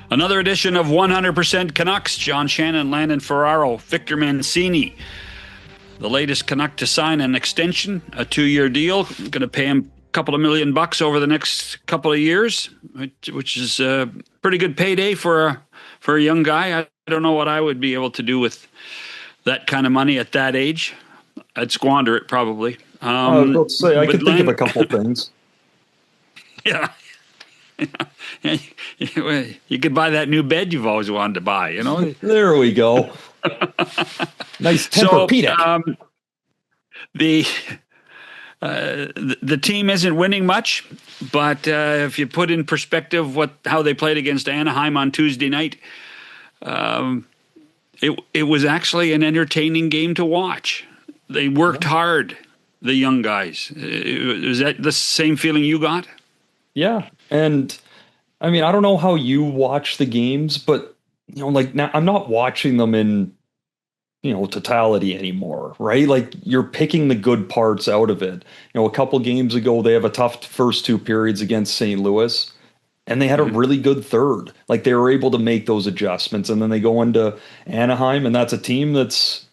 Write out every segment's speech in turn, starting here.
Another edition of 100% Canucks. John Shannon, Landon, Ferraro, Victor Mancini. The latest Canuck to sign an extension, a 2-year deal. Going to pay him a couple of $1 million over the next couple of years, which is a pretty good payday for a young guy. I don't know what I would be able to do with that kind of money at that age. I'd squander it probably. I was about to say, I could think of a couple of things. Yeah. You could buy that new bed you've always wanted to buy, you know? There we go. Nice Tempur-Pedic. The team isn't winning much, but if you put in perspective how they played against Anaheim on Tuesday night, it was actually an entertaining game to watch. They worked hard, the young guys. Is that the same feeling you got? Yeah. And I mean, I don't know how you watch the games, but like now I'm not watching them in, totality anymore, right? Like you're picking the good parts out of it. A couple games ago, they have a tough first 2 periods against St. Louis, and they had a really good third. Like they were able to make those adjustments, and then they go into Anaheim, and that's a team that's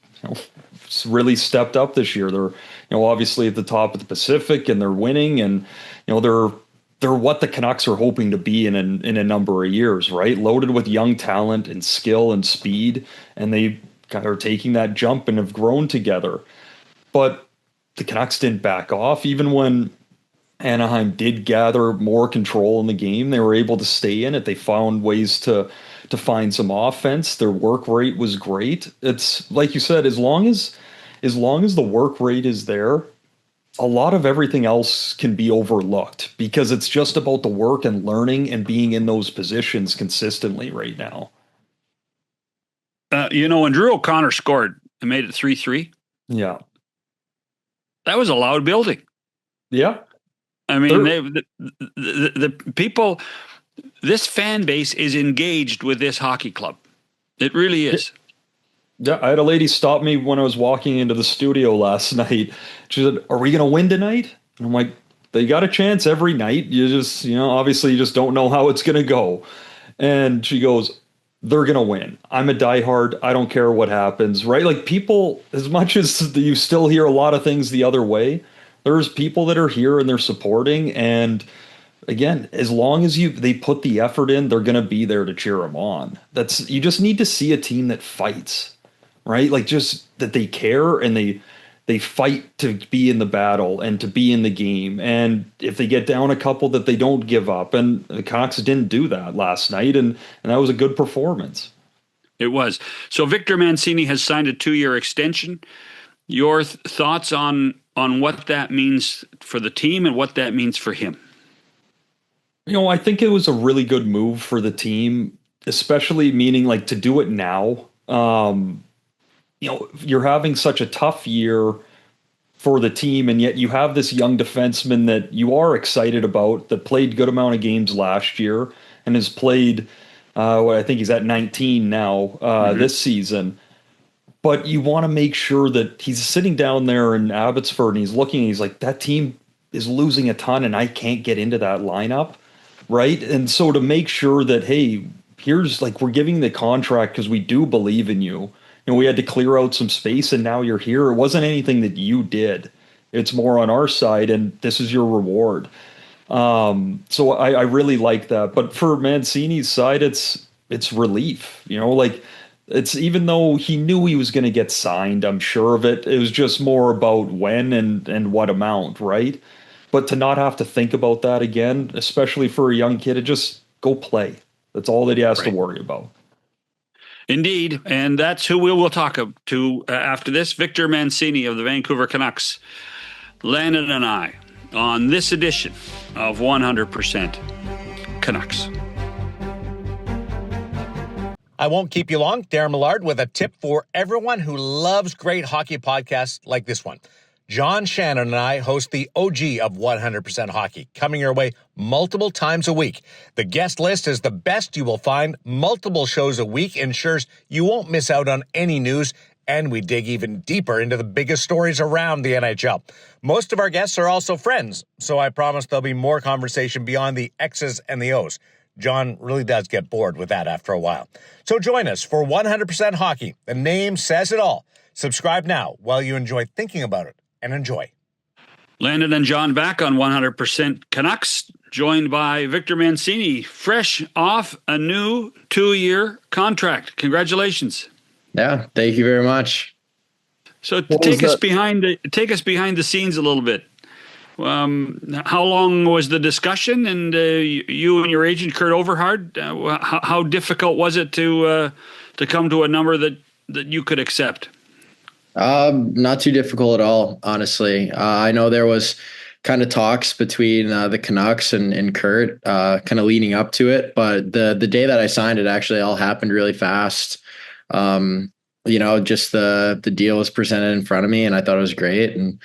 really stepped up this year. They're obviously at the top of the Pacific, and they're winning, and they're what the Canucks are hoping to be in a number of years, right? Loaded with young talent and skill and speed, and they kind of are taking that jump and have grown together. But the Canucks didn't back off. Even when Anaheim did gather more control in the game, they were able to stay in it. They found ways to find some offense. Their work rate was great. It's like you said, as long as the work rate is there, a lot of everything else can be overlooked because it's just about the work and learning and being in those positions consistently right now. When Drew O'Connor scored and made it 3-3. Yeah. That was a loud building. Yeah. I mean, the people, this fan base is engaged with this hockey club. It really is. Yeah, I had a lady stop me when I was walking into the studio last night. She said, "Are we going to win tonight?" And I'm like, "They got a chance every night. You just, obviously you just don't know how it's going to go." And she goes, "They're going to win. I'm a diehard. I don't care what happens," right? Like people, as much as you still hear a lot of things the other way, there's people that are here and they're supporting. And again, as long as they put the effort in, they're going to be there to cheer them on. You just need to see a team that fights. Right? Like just that they care and they fight to be in the battle and to be in the game. And if they get down a couple, that they don't give up. And the Canucks didn't do that last night. And that was a good performance. It was. So Victor Mancini has signed a 2-year extension. Your thoughts on what that means for the team and what that means for him? I think it was a really good move for the team, especially meaning like to do it now. You're having such a tough year for the team, and yet you have this young defenseman that you are excited about that played good amount of games last year and has played, I think he's at 19 now this season. But you want to make sure that he's sitting down there in Abbotsford and he's looking and he's like, that team is losing a ton and I can't get into that lineup, right? And so to make sure that, hey, here's like we're giving the contract because we do believe in you. We had to clear out some space, and now you're here. It wasn't anything that you did. It's more on our side, and this is your reward. So I really like that. But for Mancini's side, it's relief. It's even though he knew he was going to get signed, I'm sure of it. It was just more about when and what amount, right? But to not have to think about that again, especially for a young kid, to just go play. That's all that he has to worry about. Indeed, and that's who we will talk to after this. Victor Mancini of the Vancouver Canucks. Landon and I on this edition of 100% Canucks. I won't keep you long. Darren Millard with a tip for everyone who loves great hockey podcasts like this one. John Shannon and I host the OG of 100% Hockey, coming your way multiple times a week. The guest list is the best you will find. Multiple shows a week ensures you won't miss out on any news, and we dig even deeper into the biggest stories around the NHL. Most of our guests are also friends, so I promise there'll be more conversation beyond the X's and the O's. John really does get bored with that after a while. So join us for 100% Hockey. The name says it all. Subscribe now while you enjoy thinking about it, and enjoy. Landon and John back on 100% Canucks, joined by Victor Mancini, fresh off a new 2-year contract. Congratulations. Yeah, thank you very much. So take us behind the scenes a little bit. How long was the discussion? And you and your agent, Kurt Overhard, how difficult was it to come to a number that you could accept? Not too difficult at all, honestly. I know there was kind of talks between the Canucks and Kurt kind of leading up to it, but the day that I signed it, actually all happened really fast. Just the deal was presented in front of me, and I thought it was great. And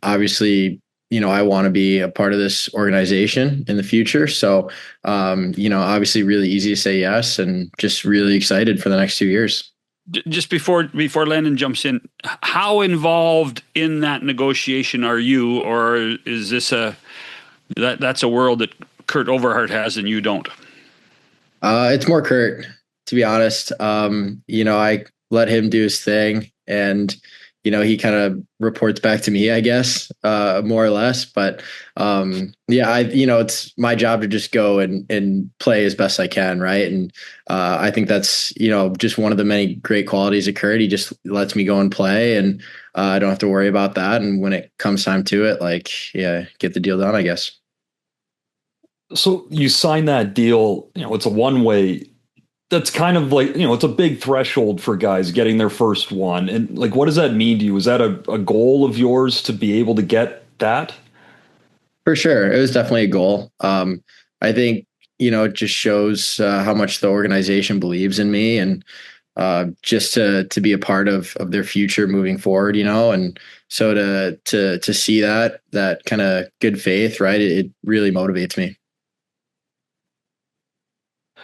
obviously, I want to be a part of this organization in the future. So, obviously really easy to say yes, and just really excited for the next 2 years. Just before Landon jumps in, how involved in that negotiation are you, or is this that's a world that Kurt Overhart has and you don't? It's more Kurt, to be honest. I let him do his thing, and he kind of reports back to me, I guess, more or less. But it's my job to just go and play as best I can, right? And I think that's just one of the many great qualities of Kurt. He just lets me go and play, and I don't have to worry about that. And when it comes time to it, get the deal done, I guess. So you sign that deal. It's a one-way. That's kind of like, it's a big threshold for guys getting their first one. And what does that mean to you? Is that a goal of yours to be able to get that? For sure. It was definitely a goal. I think, it just shows how much the organization believes in me, and just to be a part of their future moving forward, and so to see that kind of good faith, right. It really motivates me.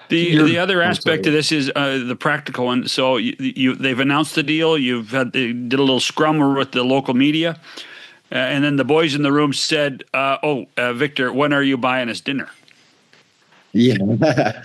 The other aspect of this is the practical one. So they've announced the deal. They did a little scrum with the local media, and then the boys in the room said, Victor, when are you buying us dinner? Yeah.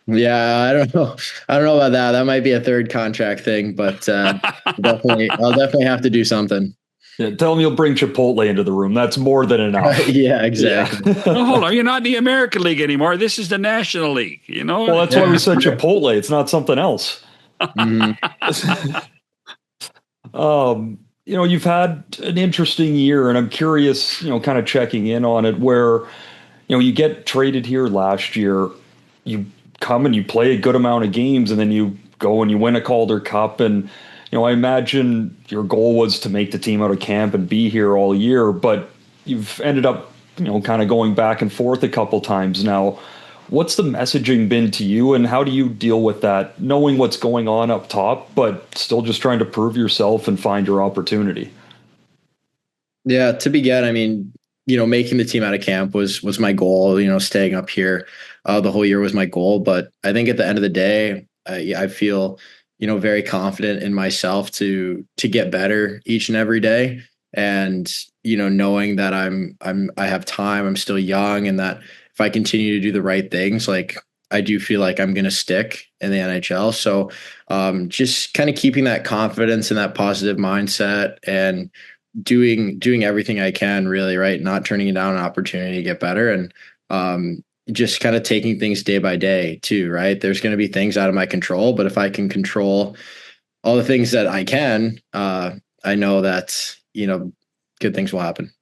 Yeah, I don't know about that. That might be a third contract thing, but I'll definitely have to do something. Yeah, tell him you'll bring Chipotle into the room. That's more than enough. Yeah, exactly. Yeah. No, hold on. You're not in the American League anymore. This is the National League, Well, that's why we said Chipotle. It's not something else. Mm-hmm. You've had an interesting year, and I'm curious, kind of checking in on it, where, you get traded here last year, you come and you play a good amount of games, and then you go and you win a Calder Cup, and I imagine your goal was to make the team out of camp and be here all year, but you've ended up, kind of going back and forth a couple times now. What's the messaging been to you, and how do you deal with that, knowing what's going on up top, but still just trying to prove yourself and find your opportunity? Yeah, to begin, I mean, making the team out of camp was my goal. Staying up here the whole year was my goal. But I think at the end of the day, I feel very confident in myself to get better each and every day. And, knowing that I have time, I'm still young, and that if I continue to do the right things, I do feel like I'm going to stick in the NHL. So just kind of keeping that confidence and that positive mindset, and doing everything I can, really, right? Not turning down an opportunity to get better, and just kind of taking things day by day too, right? There's going to be things out of my control, but if I can control all the things that I can, I know that, good things will happen.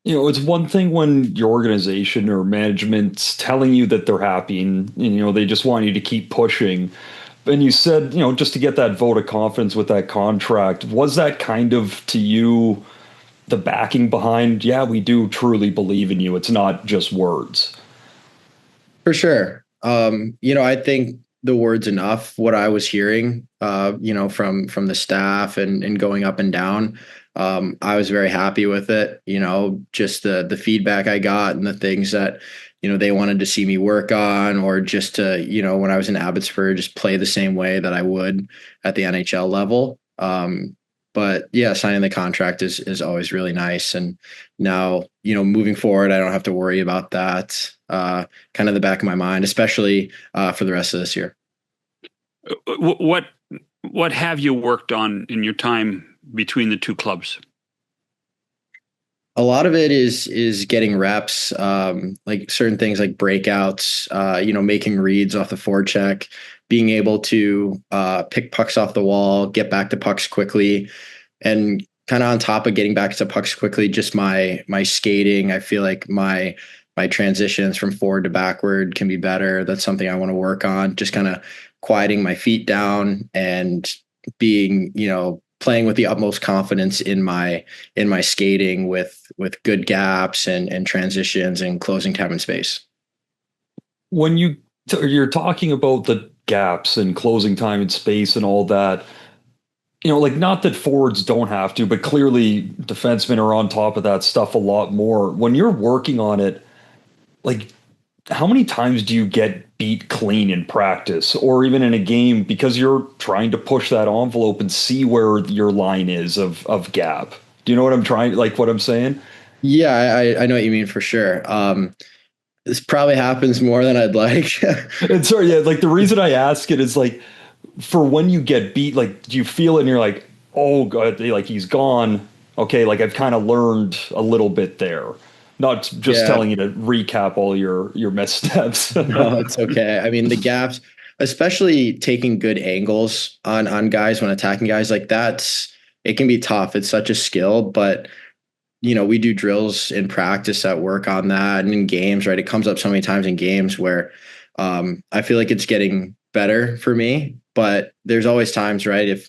It's one thing when your organization or management's telling you that they're happy and they just want you to keep pushing. And you said, just to get that vote of confidence with that contract, was that kind of, to you, the backing behind, yeah, we do truly believe in you, it's not just words? For sure. I think the word's enough. What I was hearing, from the staff and going up and down, I was very happy with it. Just the feedback I got and the things that, they wanted to see me work on, or just to, when I was in Abbotsford, just play the same way that I would at the NHL level. But yeah, signing the contract is always really nice. And now, moving forward, I don't have to worry about that kind of the back of my mind, especially for the rest of this year. What have you worked on in your time between the two clubs? A lot of it is getting reps, like certain things like breakouts, making reads off the forecheck, being able to pick pucks off the wall, get back to pucks quickly, and kind of on top of getting back to pucks quickly, just my skating. I feel like my transitions from forward to backward can be better. That's something I want to work on. Just kind of quieting my feet down and being, playing with the utmost confidence in my skating with good gaps and transitions and closing time and space. When you're talking about the gaps and closing time and space and all that, like not that forwards don't have to, but clearly defensemen are on top of that stuff a lot more. When you're working on it, like how many times do you get beat clean in practice or even in a game because you're trying to push that envelope and see where your line is of gap? Do you know what what I'm saying? Yeah, I know what you mean for sure. This probably happens more than I'd like. And sorry, yeah, like the reason I ask it is like for when you get beat, like do you feel it and you're like, oh god, like he's gone. Okay, like I've kind of learned a little bit there. Not just telling you to recap all your missteps. No, it's okay. I mean, the gaps, especially taking good angles on guys when attacking guys, like it can be tough. It's such a skill, but we do drills in practice that work on that and in games, right? It comes up so many times in games where I feel like it's getting better for me, but there's always times, right? If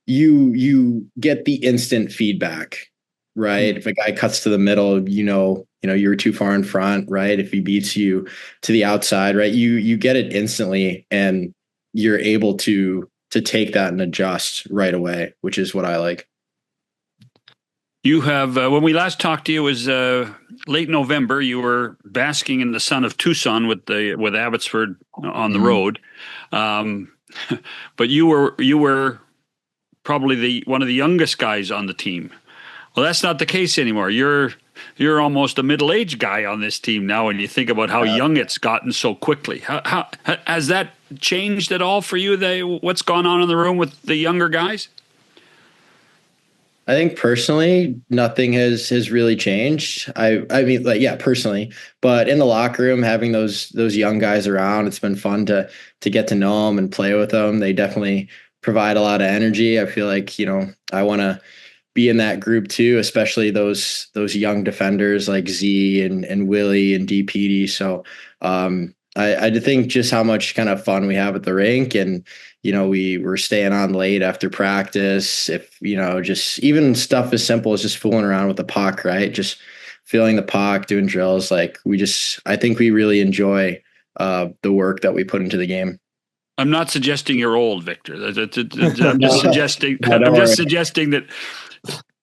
you get the instant feedback, right? If a guy cuts to the middle, you're too far in front, right? If he beats you to the outside, right? You get it instantly and you're able to take that and adjust right away, which is what I like. You have, when we last talked to you, was late November. You were basking in the sun of Tucson with Abbotsford on the road, but you were probably one of the youngest guys on the team. Well, that's not the case anymore. You're almost a middle-aged guy on this team now, and you think about how young it's gotten so quickly. How has that changed at all for you? What's gone on in the room with the younger guys? I think personally, nothing has really changed. I mean, like, yeah, personally, but in the locker room, having those young guys around, it's been fun to get to know them and play with them. They definitely provide a lot of energy. I feel like, I want to be in that group too, especially those young defenders like Z and Willie and DPD. So I think just how much kind of fun we have at the rink, and we were staying on late after practice. If just even stuff as simple as just fooling around with the puck, right? Just feeling the puck, doing drills. Like I think we really enjoy the work that we put into the game. I'm not suggesting you're old, Victor. I'm just suggesting. I'm just suggesting that.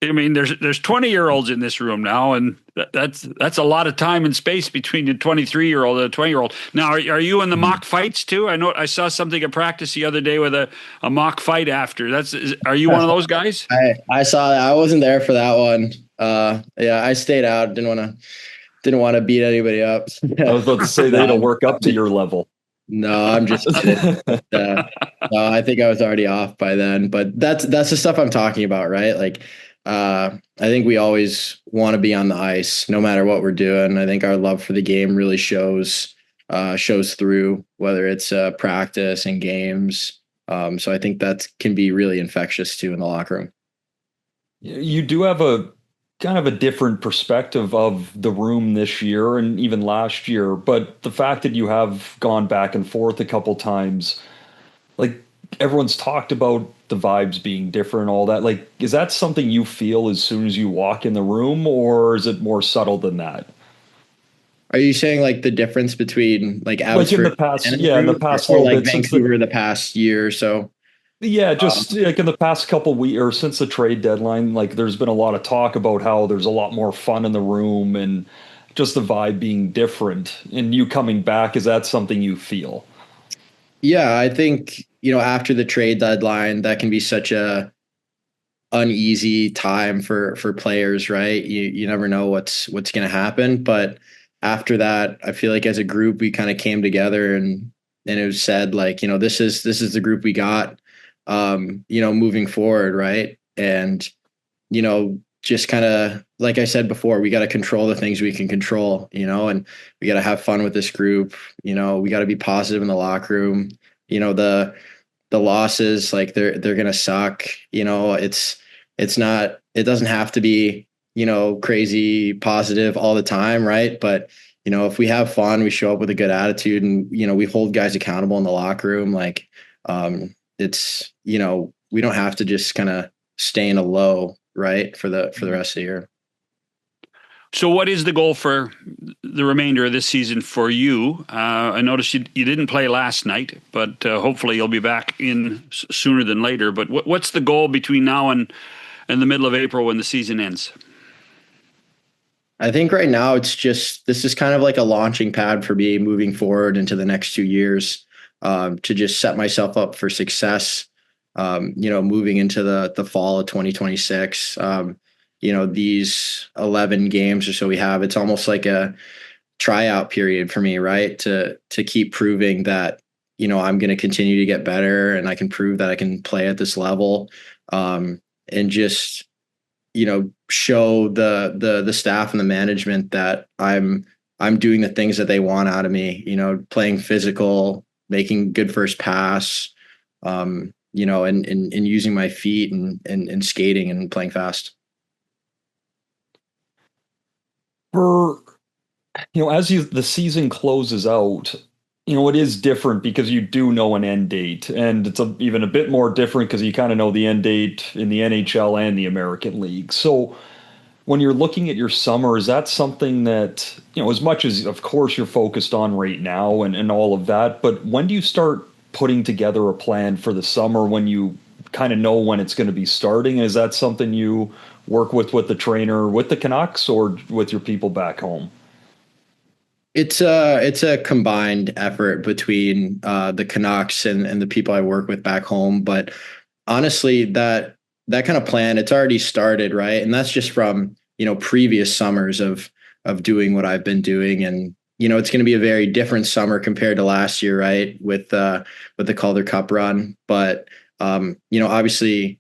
I mean, there's 20-year-olds in this room now, and that's a lot of time and space between a 23-year-old and a 20-year-old. Now, are you in the mock fights too? I know I saw something at practice the other day with a mock fight after. Are you one of those guys? I saw that. I wasn't there for that one. Yeah, I stayed out. Didn't want to beat anybody up. I was about to say they don't work up to your level. No, I'm just kidding. No, I think I was already off by then. But that's the stuff I'm talking about, right? Like, I think we always want to be on the ice, no matter what we're doing. I think our love for the game really shows through, whether it's practice and games. So I think that can be really infectious too in the locker room. You do have a kind of a different perspective of the room this year and even last year, but the fact that you have gone back and forth a couple times, like everyone's talked about the vibes being different and all that. Like, is that something you feel as soon as you walk in the room, or is it more subtle than that? Are you saying like the difference between like Abbotsford in the past, in the past, or like Vancouver the past year or so? Yeah, just like in the past couple weeks or since the trade deadline, like there's been a lot of talk about how there's a lot more fun in the room and just the vibe being different. And you coming back, is that something you feel? Yeah, I think, after the trade deadline, that can be such a uneasy time for players, right? You never know what's going to happen. But after that, I feel like as a group, we kind of came together and it was said like, this is the group we got, moving forward. Right. And, just kind of, like I said before, we got to control the things we can control, and we got to have fun with this group. We got to be positive in the locker room. The losses, like they're going to suck. It's not, it doesn't have to be, crazy positive all the time. Right. But, if we have fun, we show up with a good attitude and, we hold guys accountable in the locker room. Like, it's, we don't have to just kind of stay in a low, right, for the rest of the year. So what is the goal for the remainder of this season for you? I noticed you didn't play last night, but hopefully you'll be back in sooner than later. But what's the goal between now and the middle of April when the season ends? I think right now this is kind of like a launching pad for me moving forward into the next 2 years, to just set myself up for success, moving into the fall of 2026. These 11 games or so we have, it's almost like a tryout period for me, right? To keep proving that, I'm going to continue to get better and I can prove that I can play at this level, and just, show the staff and the management that I'm doing the things that they want out of me, playing physical, making good first pass, and using my feet and skating and playing fast. For, as the season closes out, it is different because you do know an end date, and it's even a bit more different because you kind of know the end date in the NHL and the American League. So when you're looking at your summer, is that something that, as much as, of course, you're focused on right now and all of that, but when do you start putting together a plan for the summer when you kind of know when it's going to be starting? Is that something you work with the trainer with the Canucks or with your people back home? It's a combined effort between the Canucks and the people I work with back home. But honestly, that kind of plan, it's already started, right? And that's just from, previous summers of doing what I've been doing. And, it's going to be a very different summer compared to last year, right? With the Calder Cup run. But, obviously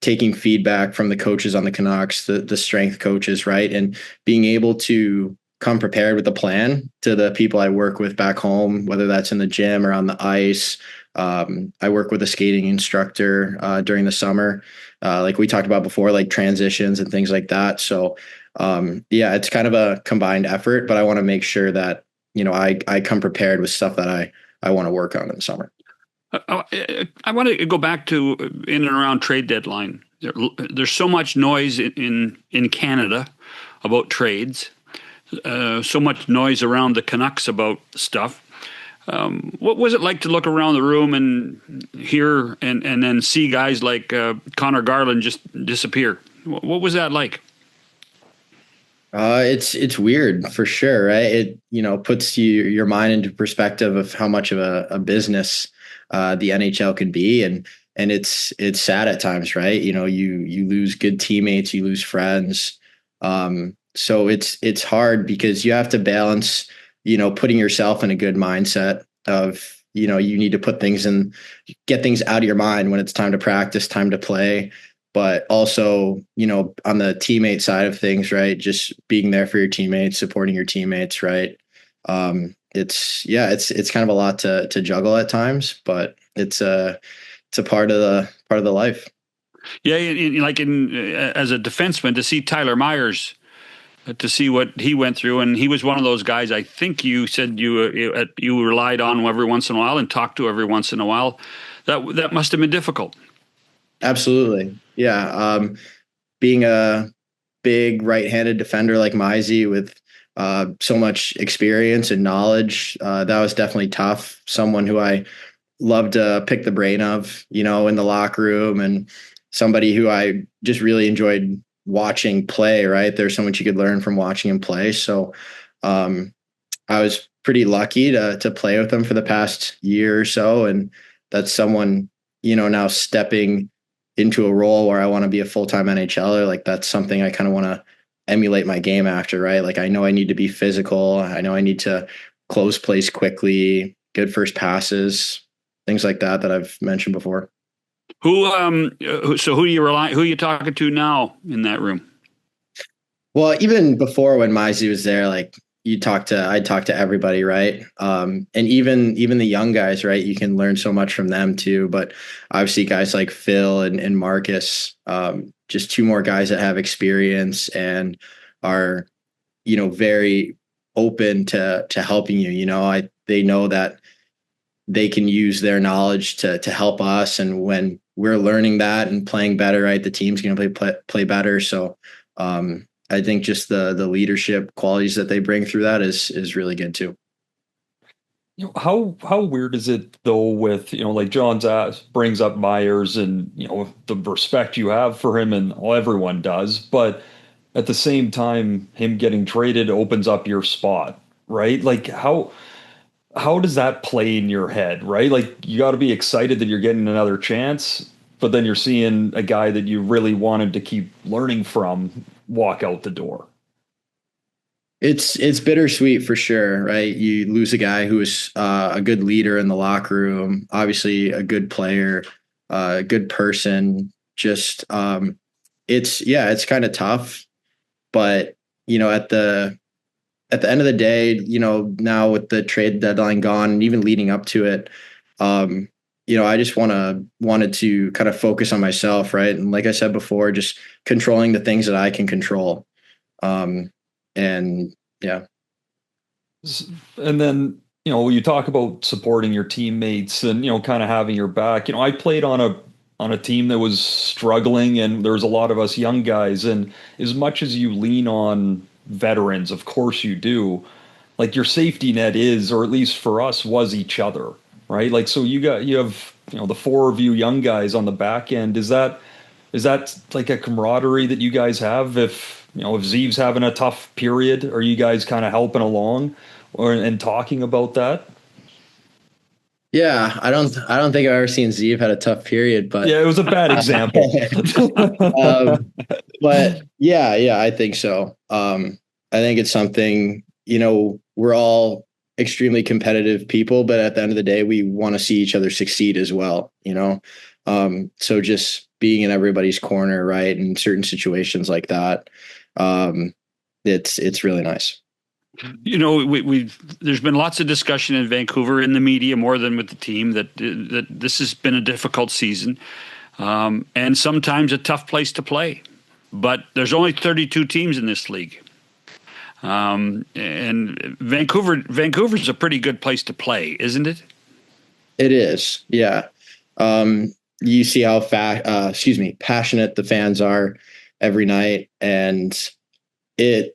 taking feedback from the coaches on the Canucks, the strength coaches, right? And being able to come prepared with a plan to the people I work with back home, whether that's in the gym or on the ice. I work with a skating instructor during the summer, like we talked about before, like transitions and things like that. So it's kind of a combined effort, but I want to make sure that, I come prepared with stuff that I want to work on in the summer. I want to go back to in and around trade deadline. There's so much noise in Canada about trades. So much noise around the Canucks about stuff. What was it like to look around the room and hear and then see guys like Connor Garland just disappear? What was that like? It's weird for sure, right? It puts your mind into perspective of how much of a business the NHL can be, and it's sad at times, right? You lose good teammates, you lose friends. So it's hard because you have to balance, putting yourself in a good mindset of, you need to get things out of your mind when it's time to practice, time to play, but also, on the teammate side of things, right? Just being there for your teammates, supporting your teammates, right? It's kind of a lot to juggle at times, but it's a part of the life. Yeah. As a defenseman, to see Tyler Myers, to see what he went through. And he was one of those guys, I think you said you relied on every once in a while and talked to every once in a while. That must have been difficult. Absolutely. Yeah. Being a big right-handed defender like Mizey with so much experience and knowledge, that was definitely tough. Someone who I loved to pick the brain of, in the locker room, and somebody who I just really enjoyed watching play, right? There's so much you could learn from watching him play. So I was pretty lucky to play with him for the past year or so. And that's someone, now stepping into a role where I want to be a full-time NHLer, like that's something I kind of want to emulate my game after, right? Like I know I need to be physical. I know I need to close plays quickly, good first passes, things like that I've mentioned before. So who are you talking to now in that room? Well, even before when Mizey was there, like I'd talk to everybody, right? And even the young guys, right? You can learn so much from them too. But obviously guys like Phil and Marcus, just two more guys that have experience and are, very open to helping you. They know that they can use their knowledge to help us. And when we're learning that and playing better, right, the team's going to play better. So, I think just the leadership qualities that they bring through that is really good too. How weird is it though with, like John's brings up Myers and, the respect you have for him and everyone does, but at the same time, him getting traded opens up your spot, right? Like how does that play in your head, right? Like you got to be excited that you're getting another chance, but then you're seeing a guy that you really wanted to keep learning from walk out the door. It's bittersweet for sure, right? You lose a guy who is a good leader in the locker room, obviously a good player, a good person. Just it's kind of tough, but at the end of the day, now with the trade deadline gone and even leading up to it, I just wanted to kind of focus on myself, right? And like I said before, just controlling the things that I can control. And yeah. And then, you talk about supporting your teammates and, kind of having your back. I played on a team that was struggling and there was a lot of us young guys. And as much as you lean on veterans, of course you do, like your safety net is, or at least for us, was each other, right? Like, so you have, the four of you young guys on the back end. Is that like a camaraderie that you guys have? If Zeev's having a tough period, are you guys kind of helping along and talking about that? Yeah, I don't think I've ever seen Zeev had a tough period, but yeah, it was a bad example. But yeah, I think so. I think it's something, we're all extremely competitive people, but at the end of the day, we want to see each other succeed as well, so just being in everybody's corner, right, in certain situations like that, it's really nice. There's been lots of discussion in Vancouver in the media more than with the team that this has been a difficult season, and sometimes a tough place to play. But there's only 32 teams in this league, and Vancouver's a pretty good place to play, isn't it? It is, yeah. You see how passionate the fans are every night, and it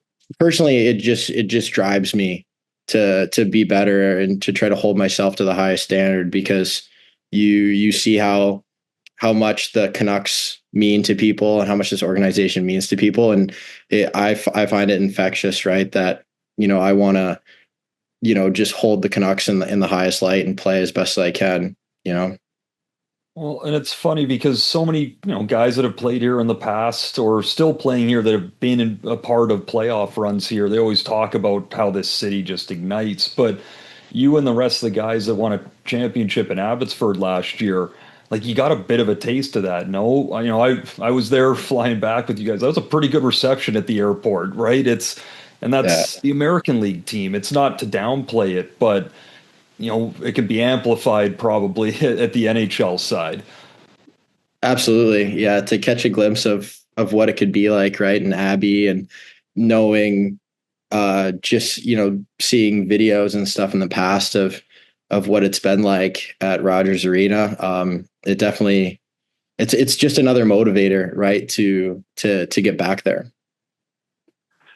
just drives me to be better and to try to hold myself to the highest standard, because you see how much the Canucks mean to people and how much this organization means to people. And I find it infectious, right? That, I want to, just hold the Canucks in the highest light and play as best as I can, Well, and it's funny because so many, guys that have played here in the past or still playing here that have been a part of playoff runs here, they always talk about how this city just ignites. But you and the rest of the guys that won a championship in Abbotsford last year, like you got a bit of a taste of that. No, I was there flying back with you guys. That was a pretty good reception at the airport, right? That's the American League team. It's not to downplay it, but it can be amplified probably at the NHL side. Absolutely. Yeah. To catch a glimpse of what it could be like, right, in Abbey, and knowing, just, seeing videos and stuff in the past of what it's been like at Rogers Arena. It definitely, it's just another motivator, right, to get back there.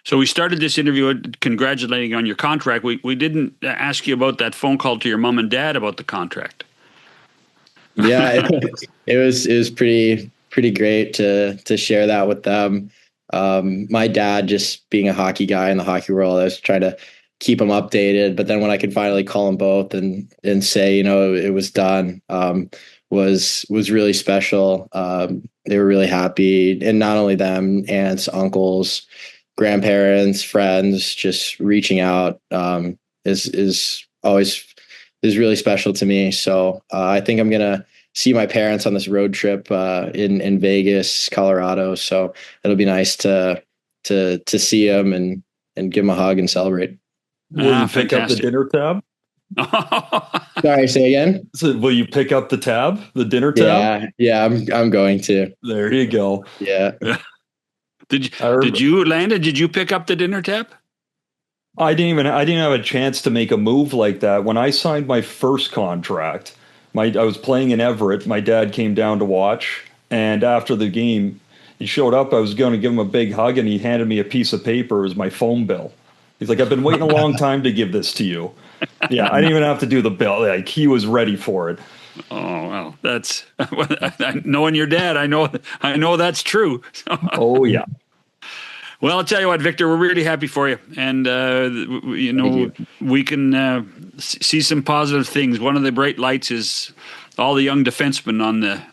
So we started this interview congratulating on your contract. We didn't ask you about that phone call to your mom and dad about the contract. Yeah, it was pretty great to share that with them. My dad, just being a hockey guy in the hockey world, I was trying to keep him updated. But then when I could finally call them both and say, it was done, was really special. They were really happy, and not only them, aunts, uncles, grandparents, friends, just reaching out is always is really special to me. So I think I'm gonna see my parents on this road trip in Vegas, Colorado. So it'll be nice to see them and give them a hug and celebrate. Will you pick up the dinner tab? Sorry, say again. So will you pick up the tab, the dinner tab? Yeah, I'm going to. There you go. Yeah. Did you Landon? Did you pick up the dinner tab? I didn't have a chance to make a move like that. When I signed my first contract, I was playing in Everett. My dad came down to watch, and after the game, he showed up. I was going to give him a big hug, and he handed me a piece of paper. It was my phone bill. He's like, "I've been waiting a long time to give this to you." Yeah, I didn't even have to do the bill. Like, he was ready for it. Oh, well, that's knowing your dad. I know that's true. Oh yeah. Well, I'll tell you what, Victor, we're really happy for you, and we can see some positive things. One of the bright lights is all the young defensemen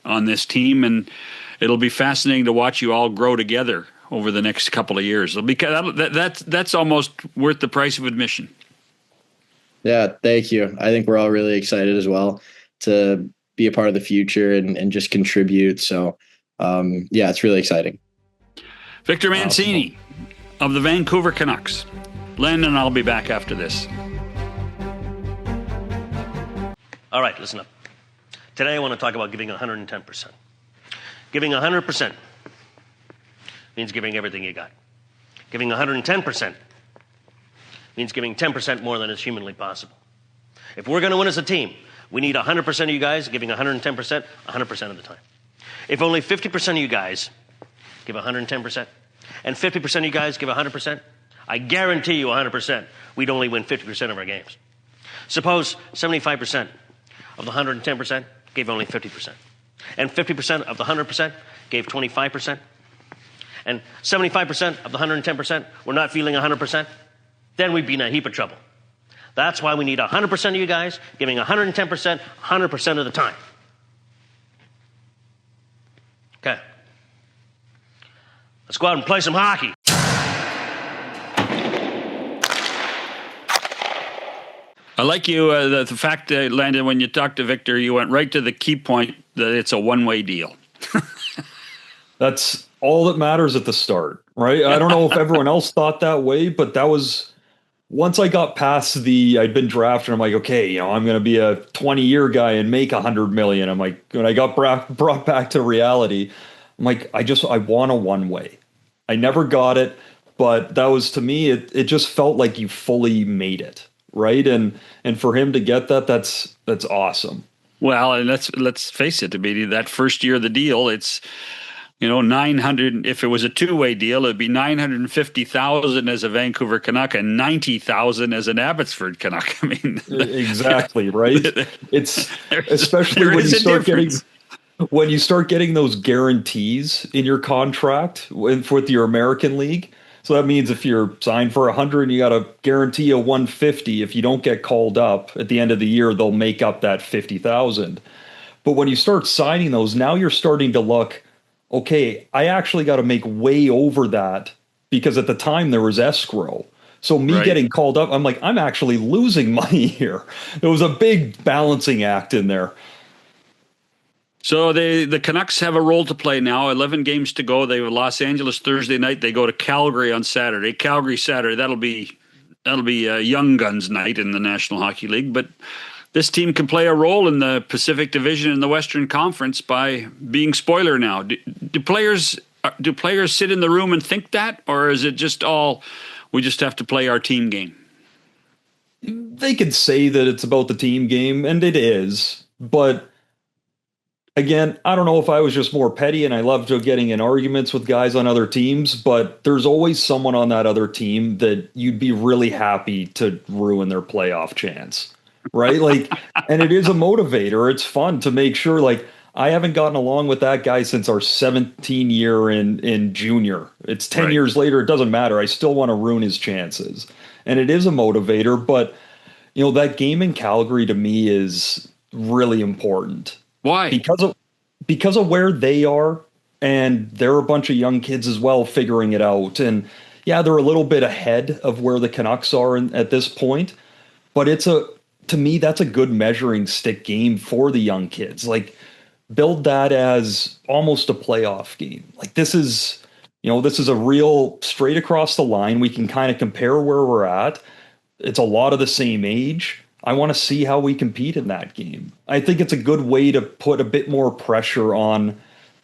on this team, and it'll be fascinating to watch you all grow together over the next couple of years. That's almost worth the price of admission. Yeah, thank you. I think we're all really excited as well to be a part of the future and just contribute. So, yeah, it's really exciting. Victor Mancini of the Vancouver Canucks. Landon and I'll be back after this. All right, listen up. Today I want to talk about giving 110%. Giving 100% means giving everything you got. Giving 110% means giving 10% more than is humanly possible. If we're going to win as a team, we need 100% of you guys giving 110% 100% of the time. If only 50% of you guys give 110%, and 50% of you guys give 100%, I guarantee you 100%, we'd only win 50% of our games. Suppose 75% of the 110% gave only 50%, and 50% of the 100% gave 25%, and 75% of the 110% were not feeling 100%, then we'd be in a heap of trouble. That's why we need 100% of you guys giving 110%, 100% of the time. Okay. Let's go out and play some hockey. I like you, the fact that, Landon, when you talked to Victor, you went right to the key point that it's a one-way deal. That's all that matters at the start, right? I don't know if everyone else thought that way, but that was... Once I got past I'd been drafted, I'm like, okay, I'm going to be a 20-year guy and make $100 million. I'm like, when I got brought back to reality, I'm like, I want a one-way. I never got it, but that was, to me, it just felt like you fully made it, right? And for him to get that's awesome. Well, and let's face it, to be that first year of the deal, it's 900. If it was a two-way deal, it'd be 950,000 as a Vancouver Canuck and 90,000 as an Abbotsford Canuck. I mean, exactly right. It's especially when you start getting those guarantees in your contract with your American League. So that means if you're signed for 100, you got to guarantee a 150. If you don't get called up at the end of the year, they'll make up that 50,000. But when you start signing those, now you're starting to look, okay, I actually got to make way over that because at the time there was escrow. So getting called up, I'm like, I'm actually losing money here. It was a big balancing act in there. So the Canucks have a role to play now. 11 games to go. They have Los Angeles Thursday night. They go to Calgary on Saturday. Calgary Saturday. That'll be a young guns night in the National Hockey League. But this team can play a role in the Pacific Division in the Western Conference by being spoiler now. Do players sit in the room and think that, or is it just we just have to play our team game? They could say that it's about the team game, and it is. But again, I don't know if I was just more petty and I loved getting in arguments with guys on other teams, but there's always someone on that other team that you'd be really happy to ruin their playoff chance. Right? Like, and it is a motivator. It's fun to make sure, like, I haven't gotten along with that guy since our 17th year in junior. It's 10 years later. It doesn't matter. I still want to ruin his chances. And it is a motivator. But, that game in Calgary to me is really important. Why? Because of where they are, and they're a bunch of young kids as well figuring it out. And yeah, they're a little bit ahead of where the Canucks are at this point, but to me, that's a good measuring stick game for the young kids. Like, build that as almost a playoff game. Like, this is a real straight across the line. We can kind of compare where we're at. It's a lot of the same age. I want to see how we compete in that game. I think it's a good way to put a bit more pressure on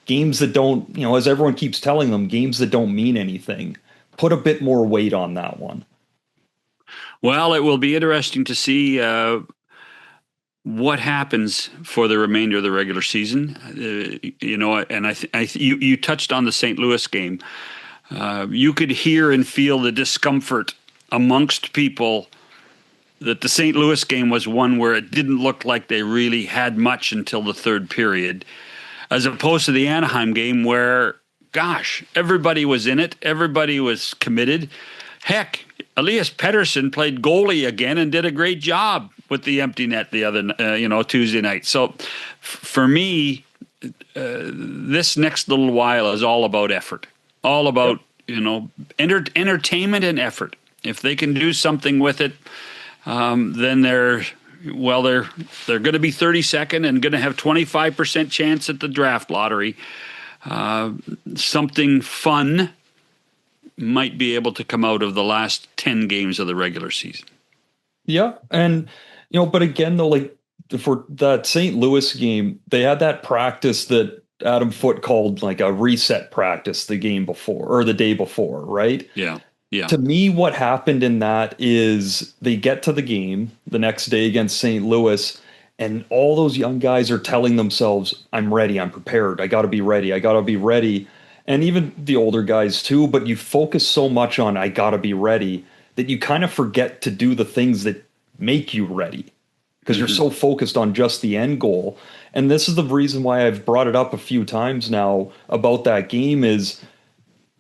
games that don't, as everyone keeps telling them, games that don't mean anything. Put a bit more weight on that one. Well, it will be interesting to see what happens for the remainder of the regular season. And you touched on the St. Louis game. You could hear and feel the discomfort amongst people that the St. Louis game was one where it didn't look like they really had much until the third period, as opposed to the Anaheim game where, gosh, everybody was in it. Everybody was committed. Heck, Elias Pettersson played goalie again and did a great job with the empty net the other, Tuesday night. So for me, this next little while is all about effort, all about, entertainment and effort. If they can do something with it, then they're going to be 32nd and going to have 25% chance at the draft lottery. Something fun might be able to come out of the last 10 games of the regular season. Yeah. And, but again, though, like for that St. Louis game, they had that practice that Adam Foote called like a reset practice the game before or the day before, right? Yeah. Yeah. To me, what happened in that is they get to the game the next day against St. Louis, and all those young guys are telling themselves, I'm ready, I'm prepared, I got to be ready, I got to be ready. And even the older guys too, but you focus so much on I got to be ready that you kind of forget to do the things that make you ready because you're so focused on just the end goal. And this is the reason why I've brought it up a few times now about that game is,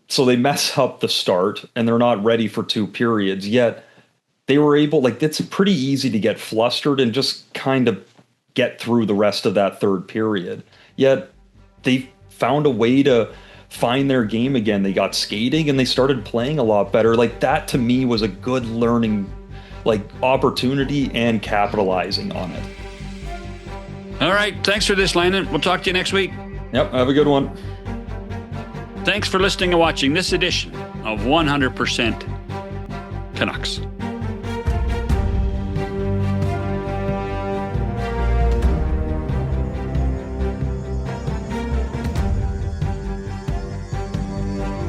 so they mess up the start and they're not ready for 2 periods, yet they were able, like, it's pretty easy to get flustered and just kind of get through the rest of that third period. Yet they found a way to find their game again. They got skating and they started playing a lot better. Like, that to me was a good learning, like, opportunity and capitalizing on it. All right. Thanks for this, Landon. We'll talk to you next week. Yep. Have a good one. Thanks for listening and watching this edition of 100% Canucks.